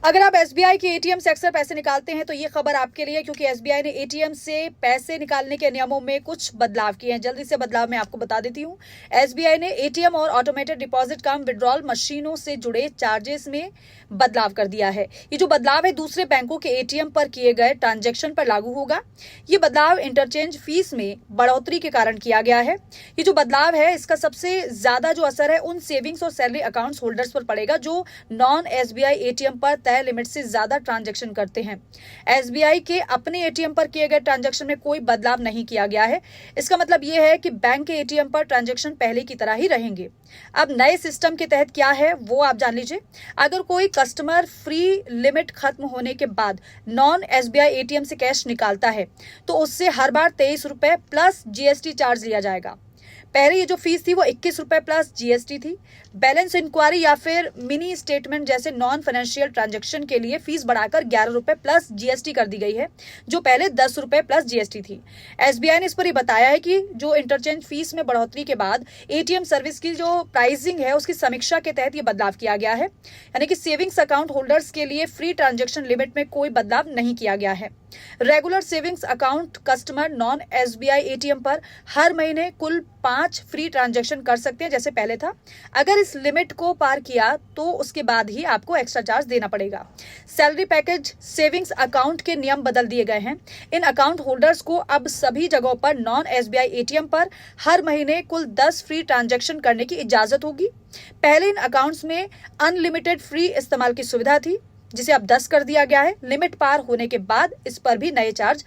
अगर आप एसबीआई के एटीएम से अक्सर पैसे निकालते हैं तो ये खबर आपके लिए, क्योंकि एसबीआई ने एटीएम से पैसे निकालने के नियमों में कुछ बदलाव किए हैं। जल्दी से बदलाव मैं आपको बता देती हूँ। एसबीआई ने एटीएम और ऑटोमेटेड डिपॉजिट कम विड्रॉल मशीनों से जुड़े चार्जेस में बदलाव कर दिया है। ये जो बदलाव है दूसरे बैंकों के एटीएम पर किए गए ट्रांजैक्शन पर लागू होगा। ये बदलाव इंटरचेंज फीस में बढ़ोतरी के कारण किया गया है। ये जो बदलाव है इसका सबसे ज्यादा जो असर है उन सेविंग्स और सैलरी अकाउंट्स होल्डर्स पर पड़ेगा जो नॉन एसबीआई एटीएम पर तय लिमिट से ज्यादा ट्रांजैक्शन करते हैं। एसबीआई के अपने एटीएम पर किए गए ट्रांजैक्शन में कोई बदलाव नहीं किया गया है। इसका मतलब यह है कि बैंक के एटीएम पर ट्रांजैक्शन पहले की तरह ही रहेंगे। अब नए सिस्टम के तहत क्या है वो आप जान लीजिए। अगर कोई कस्टमर फ्री लिमिट खत्म होने के बाद नॉन एसबीआई एटीएम से कैश निकालता है तो उससे हर बार 23 रुपए प्लस जीएसटी चार्ज लिया जाएगा। पहले ये जो फीस थी वो 21 रुपए प्लस जीएसटी थी। बैलेंस इंक्वायरी या फिर मिनी स्टेटमेंट जैसे नॉन फाइनेंशियल ट्रांजैक्शन के लिए फीस बढ़ाकर 11 रुपए प्लस जीएसटी कर दी गई है, जो पहले 10 रुपए प्लस जीएसटी थी। एसबीआई ने इस पर ही बताया है कि जो इंटरचेंज फीस में बढ़ोतरी के बाद एटीएम सर्विस की जो प्राइसिंग है उसकी समीक्षा के तहत ये बदलाव किया गया है। यानी कि सेविंग्स अकाउंट होल्डर्स के लिए फ्री ट्रांजैक्शन लिमिट में कोई बदलाव नहीं किया गया है। Regular savings account customer non SBI ATM पर हर महीने कुल 5 फ्री ट्रांजैक्शन कर सकते हैं जैसे पहले था। अगर इस लिमिट को पार किया तो उसके बाद ही आपको एक्स्ट्रा चार्ज देना पड़ेगा। सैलरी पैकेज सेविंग्स अकाउंट के नियम बदल दिए गए हैं। इन अकाउंट होल्डर्स को अब सभी जगहों पर नॉन एसबीआई एटीएम पर हर महीने कुल 10 फ्री ट्रांजैक्शन करने की इजाजत होगी। पहले इन अकाउंट्स में अनलिमिटेड फ्री इस्तेमाल की सुविधा थी, जिसे अब 10 कर दिया गया है। लिमिट पार होने के बाद इस पर भी नए चार्ज